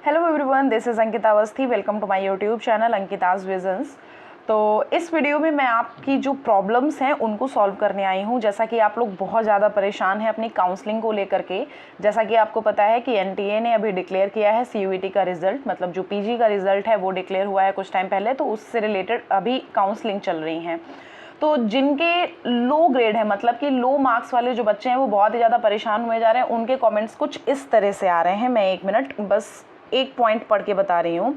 Hello everyone, this is Ankita Awasthi. Welcome to my YouTube channel Ankita's visions. तो इस video में मैं आपकी जो प्रॉब्लम्स हैं उनको सॉल्व करने आई हूँ। जैसा कि आप लोग बहुत ज़्यादा परेशान हैं अपनी काउंसलिंग को लेकर के। जैसा कि आपको पता है कि एनटीए ने अभी डिक्लेयर किया है सीयूईटी का रिज़ल्ट, मतलब जो पीजी का रिज़ल्ट है वो डिक्लेयर हुआ है कुछ टाइम पहले, तो उससे रिलेटेड अभी काउंसलिंग चल रही हैं। तो जिनके लो ग्रेड है, मतलब कि लो मार्क्स वाले जो बच्चे हैं वो बहुत ही ज़्यादा परेशान हुए जा रहे हैं। उनके कमेंट्स कुछ इस तरह से आ रहे हैं। मैं एक मिनट बस एक पॉइंट पढ़ के बता रही हूँ।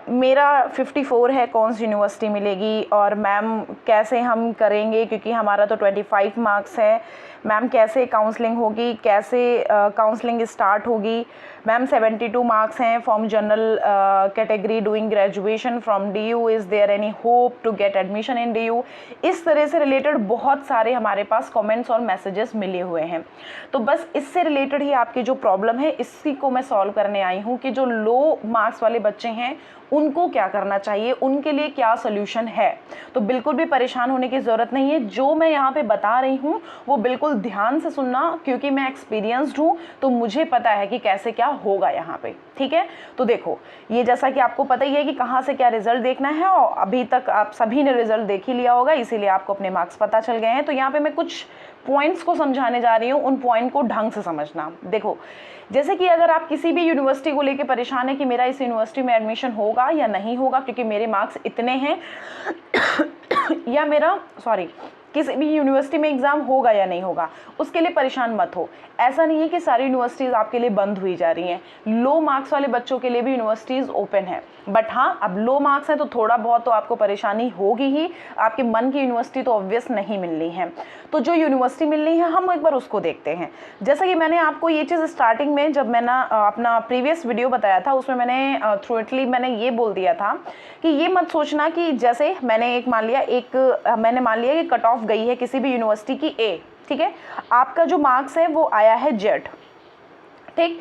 मेरा 54 है, कौन सी यूनिवर्सिटी मिलेगी, और मैम कैसे हम करेंगे क्योंकि हमारा तो 25 मार्क्स है। मैम कैसे काउंसलिंग होगी, कैसे काउंसलिंग स्टार्ट होगी। मैम 72 मार्क्स हैं from general category doing graduation from DU, is there any hope to get admission in DU. इस तरह से रिलेटेड बहुत सारे हमारे पास कमेंट्स और मैसेजेस मिले हुए हैं। तो बस इससे रिलेटेड ही आपकी जो प्रॉब्लम है इसी को मैं सॉल्व करने आई हूँ कि जो लो मार्क्स वाले बच्चे हैं उनको क्या करना चाहिए, उनके लिए क्या सोल्यूशन है। तो बिल्कुल भी परेशान होने की ज़रूरत नहीं है। जो मैं यहाँ पे बता रही हूँ वो बिल्कुल ध्यान से सुनना, क्योंकि मैं एक्सपीरियंस्ड हूँ तो मुझे पता है कि कैसे क्या होगा यहाँ पे। ठीक है, तो देखो, ये जैसा कि आपको पता ही है कि कहाँ से क्या रिजल्ट देखना है, और अभी तक आप सभी ने रिजल्ट देख ही लिया होगा, इसीलिए आपको अपने मार्क्स पता चल गए हैं। तो यहाँ पे मैं कुछ पॉइंट्स को समझाने जा रही हूँ, उन पॉइंट को ढंग से समझना। देखो, जैसे कि अगर आप किसी भी यूनिवर्सिटी को लेकर परेशान है कि मेरा इस यूनिवर्सिटी में एडमिशन होगा या नहीं होगा क्योंकि मेरे मार्क्स इतने हैं या किसी भी यूनिवर्सिटी में एग्ज़ाम होगा या नहीं होगा, उसके लिए परेशान मत हो। ऐसा नहीं है कि सारी यूनिवर्सिटीज़ आपके लिए बंद हुई जा रही हैं। लो मार्क्स वाले बच्चों के लिए भी यूनिवर्सिटीज़ ओपन है, बट हाँ, अब लो मार्क्स हैं तो थोड़ा बहुत तो आपको परेशानी होगी ही। आपके मन की यूनिवर्सिटी तो ऑब्वियस नहीं मिलनी है। तो जो यूनिवर्सिटी मिलनी है हम एक बार उसको देखते हैं। जैसा कि मैंने आपको ये चीज़ स्टार्टिंग में जब मैंने अपना प्रीवियस वीडियो बताया था उसमें मैंने थ्रूटली मैंने ये बोल दिया था कि ये मत सोचना कि जैसे मैंने मान लिया कि कट ऑफ गई है किसी भी यूनिवर्सिटी की ए, ठीक है, आपका जो मार्क्स है वो आया है जेड, ठीक।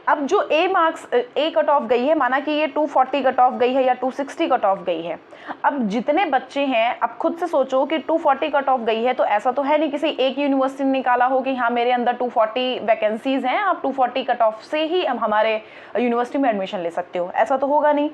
अब जो ए कट ऑफ गई है, माना कि ये 240 कट ऑफ गई है या 260 कट ऑफ गई है। अब जितने बच्चे हैं, अब खुद से सोचो कि 240 कट ऑफ गई है तो ऐसा तो है नहीं किसी एक यूनिवर्सिटी ने निकाला हो कि हाँ मेरे अंदर 240 वैकेंसीज हैं, आप 240 कट ऑफ से ही हमारे यूनिवर्सिटी में एडमिशन ले सकते हो, ऐसा तो होगा नहीं।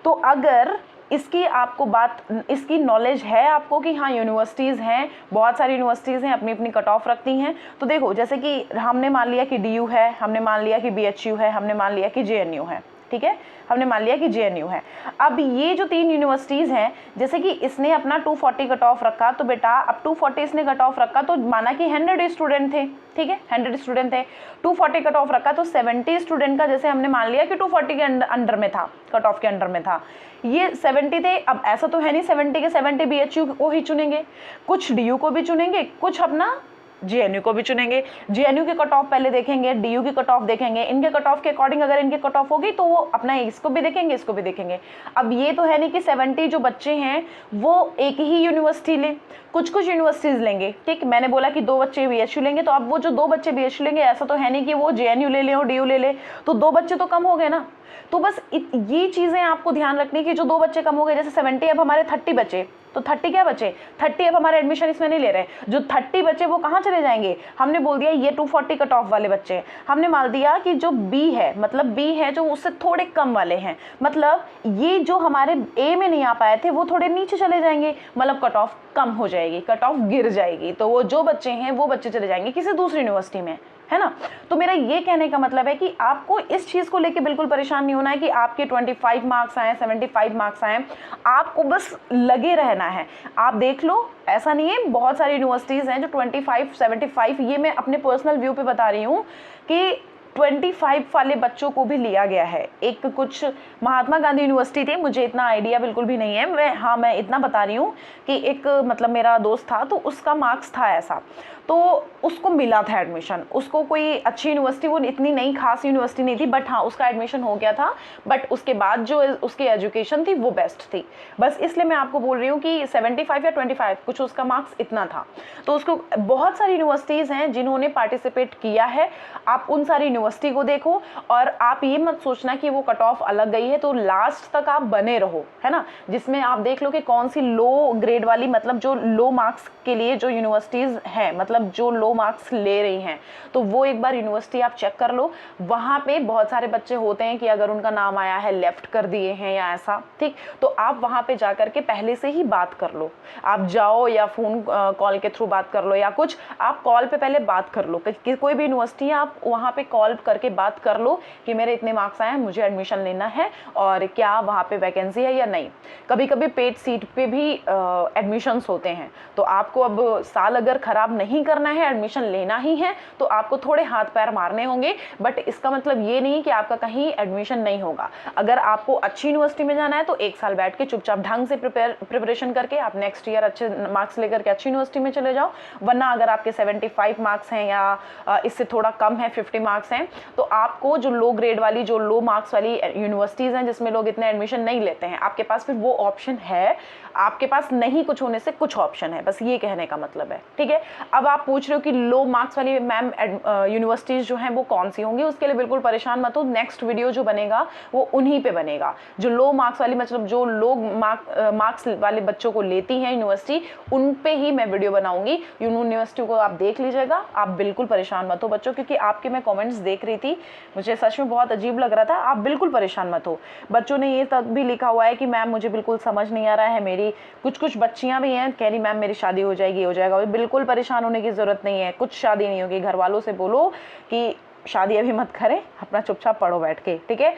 तो अगर इसकी नॉलेज है आपको कि हाँ यूनिवर्सिटीज़ हैं, बहुत सारी यूनिवर्सिटीज़ हैं, अपनी अपनी कट ऑफ रखती हैं। तो देखो, जैसे कि हमने मान लिया कि डीयू है, हमने मान लिया कि बीएचयू है, हमने मान लिया कि जेएनयू है, ठीक है, हमने मान लिया कि जेएनयू है। अब ये जो 3 यूनिवर्सिटीज़ हैं, जैसे कि इसने अपना 240 कट ऑफ रखा, तो बेटा अब 240 इसने कट ऑफ रखा तो माना कि 100 स्टूडेंट थे, ठीक है, 100 स्टूडेंट थे, 240 कट ऑफ रखा तो 70 स्टूडेंट का, जैसे हमने मान लिया कि 240 के अंडर में था, कट ऑफ के अंडर में था, ये 70 थे। अब ऐसा तो है नहीं 70 के 70 बीएचयू को ही चुनेंगे, कुछ डीयू को भी चुनेंगे, कुछ अपना जेएनयू को भी चुनेंगे। जेएनयू के कट ऑफ पहले देखेंगे, डीयू की कट ऑफ देखेंगे, इनके कट ऑफ के अकॉर्डिंग अगर इनके कट ऑफ होगी तो वो अपना इसको भी देखेंगे, इसको भी देखेंगे। अब ये तो है नहीं कि 70 जो बच्चे हैं वो एक ही यूनिवर्सिटी लें, कुछ कुछ यूनिवर्सिटीज़ लेंगे, ठीक। मैंने बोला कि 2 बच्चे बीएचयू लेंगे, तो अब वो जो 2 बच्चे बीएचयू लेंगे, ऐसा तो है नहीं कि वो जेएनयू ले लें और डीयू ले ले, तो 2 बच्चे तो कम हो गए ना। तो बस ये चीज़ें आपको ध्यान रखनी कि जो 2 बच्चे कम हो गए, जैसे 70 अब हमारे 30 बचे, तो 30 क्या बचे, 30 अब हमारे एडमिशन इसमें नहीं ले रहे। जो 30 बचे वो कहाँ चले जाएंगे, हमने बोल दिया ये 240 कट ऑफ वाले बच्चे। हमने मान दिया कि जो बी है, मतलब बी है जो उससे थोड़े कम वाले हैं, मतलब ये जो हमारे ए में नहीं आ पाए थे वो थोड़े नीचे चले जाएंगे, मतलब कट ऑफ कम हो जाएगी, कट ऑफ गिर जाएगी। तो वो जो बच्चे हैं वो बच्चे चले जाएंगे किसी दूसरी यूनिवर्सिटी में, है ना। तो मेरा ये कहने का मतलब है कि आपको इस चीज़ को लेके बिल्कुल परेशान नहीं होना है कि आपके 25 मार्क्स आए, 75 मार्क्स आए, आपको बस लगे रहना है। आप देख लो, ऐसा नहीं है, बहुत सारी यूनिवर्सिटीज़ हैं जो 25, 75, ये मैं अपने पर्सनल व्यू पे बता रही हूँ कि 25 वाले बच्चों को भी लिया गया है। एक कुछ महात्मा गांधी यूनिवर्सिटी थी, मुझे इतना आइडिया बिल्कुल भी नहीं है, मैं इतना बता रही हूँ कि एक मतलब मेरा दोस्त था तो उसका मार्क्स था ऐसा, तो उसको मिला था एडमिशन। उसको कोई अच्छी यूनिवर्सिटी, वो इतनी नई खास यूनिवर्सिटी नहीं थी, बट हाँ उसका एडमिशन हो गया था, बट उसके बाद जो उसकी एजुकेशन थी वो बेस्ट थी। बस इसलिए मैं आपको बोल रही हूँ कि 75 या 25 कुछ उसका मार्क्स इतना था। तो उसको बहुत सारी यूनिवर्सिटीज़ हैं जिन्होंने पार्टिसिपेट किया है, आप उन सारी यूनिवर्सिटी को देखो, और आप ये मत सोचना कि वो कट ऑफ अलग गई है तो लास्ट तक आप बने रहो, है ना, जिसमें आप देख लो कि कौन सी लो ग्रेड वाली, मतलब जो लो मार्क्स के लिए जो यूनिवर्सिटीज़ हैं, मतलब जो लो मार्क्स ले रही हैं, तो वो एक बार यूनिवर्सिटी आप चेक कर लो। वहाँ पे बहुत सारे बच्चे होते हैं कि अगर उनका नाम आया है लेफ्ट कर दिए हैं या ऐसा, ठीक, तो आप वहाँ पे जा करके पहले से ही बात कर लो। आप जाओ या फ़ोन कॉल के थ्रू बात कर लो, या कुछ आप कॉल पे पहले बात कर लो कि कोई भी यूनिवर्सिटी है, आप वहाँ पे कॉल करके बात कर लो कि मेरे इतने मार्क्स आए हैं, मुझे एडमिशन लेना है और क्या वहाँ पे वैकेंसी है या नहीं। कभी कभी पेड सीट पे भी एडमिशन्स होते हैं, तो आपको अब साल अगर ख़राब नहीं करना है, एडमिशन लेना ही है, तो आपको थोड़े हाथ पैर मारने होंगे, बट इसका मतलब ये नहीं कि आपका कहीं एडमिशन नहीं होगा। अगर आपको अच्छी यूनिवर्सिटी में जाना है तो एक साल बैठ के चुपचाप ढंग से प्रिपरेशन करके आप नेक्स्ट ईयर अच्छे मार्क्स लेकर के अच्छी यूनिवर्सिटी में चले जाओ। वरना अगर आपके 75 मार्क्स हैं या इससे थोड़ा कम है, 50 मार्क्स हैं, तो आपको जो लो ग्रेड वाली, जो लो मार्क्स वाली यूनिवर्सिटीज़ हैं जिसमें लोग इतने एडमिशन नहीं लेते हैं, आपके पास फिर वो ऑप्शन है। आपके पास नहीं कुछ होने से कुछ ऑप्शन है, बस ये कहने का मतलब है, ठीक है। अब आप पूछ रहे हो कि लो मार्क्स वाली मैम यूनिवर्सिटीज़ जो हैं वो कौन सी होंगी, उसके लिए बिल्कुल परेशान मत हो। नेक्स्ट वीडियो जो बनेगा वो उन्हीं पे बनेगा। जो लो मार्क्स वाली, मतलब जो लो मार्क्स वाले बच्चों को लेती हैं यूनिवर्सिटी, उन पे ही मैं वीडियो बनाऊंगी। यूनिवर्सिटी को आप देख लीजिएगा, आप बिल्कुल परेशान मत हो बच्चों, क्योंकि आपके मैं कमेंट्स देख रही थी, मुझे सच में बहुत अजीब लग रहा था। आप बिल्कुल परेशान मत हो। बच्चों ने ये तक भी लिखा हुआ है कि मैम मुझे बिल्कुल समझ नहीं आ रहा है, मेरी कुछ बच्चियां भी हैं कह रही मैम मेरी शादी हो जाएगी, हो जाएगा। बिल्कुल परेशान होने की ज़रूरत नहीं है, कुछ शादी नहीं होगी। घर वालों से बोलो कि शादी अभी मत करें, अपना चुपचाप पढ़ो बैठ के, ठीक है।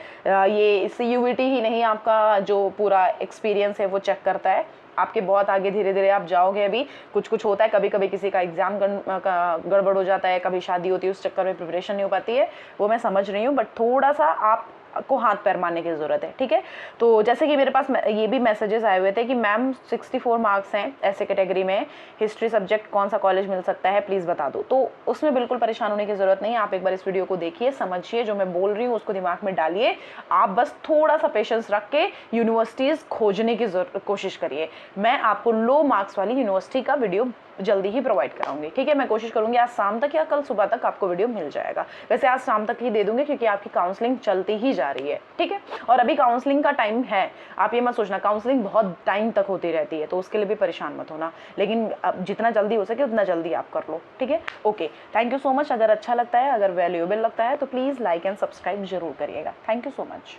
ये CUET ही नहीं, आपका जो पूरा एक्सपीरियंस है वो चेक करता है। आपके बहुत आगे धीरे धीरे आप जाओगे। अभी कुछ होता है, कभी कभी किसी का एग्जाम गड़बड़ हो जाता है, कभी शादी होती है, उस चक्कर में प्रिपरेशन नहीं हो पाती है, वो मैं समझ रही हूँ, बट थोड़ा सा आप को हाथ पैर मारने की ज़रूरत है, ठीक है। तो जैसे कि मेरे पास ये भी मैसेजेस आए हुए थे कि मैम 64 मार्क्स हैं ऐसे कैटेगरी में, हिस्ट्री सब्जेक्ट कौन सा कॉलेज मिल सकता है, प्लीज़ बता दो। तो उसमें बिल्कुल परेशान होने की ज़रूरत नहीं है। आप एक बार इस वीडियो को देखिए, समझिए, जो मैं बोल रही हूँ उसको दिमाग में डालिए। आप बस थोड़ा सा पेशेंस रख के यूनिवर्सिटीज़ खोजने की कोशिश करिए। मैं आपको लो मार्क्स वाली यूनिवर्सिटी का वीडियो जल्दी ही प्रोवाइड कराऊंगी, ठीक है। मैं कोशिश करूंगी आज शाम तक या कल सुबह तक आपको वीडियो मिल जाएगा। वैसे आज शाम तक ही दे दूंगी क्योंकि आपकी काउंसलिंग चलती ही जा रही है, ठीक है। और अभी काउंसलिंग का टाइम है, आप ये मत सोचना काउंसलिंग बहुत टाइम तक होती रहती है, तो उसके लिए भी परेशान मत होना। लेकिन अब जितना जल्दी हो सके उतना जल्दी आप कर लो, ठीक है। Okay, thank you so much. अगर अच्छा लगता है, अगर वैल्यूएबल लगता है तो प्लीज़ लाइक एंड सब्सक्राइब जरूर करिएगा। Thank you so much.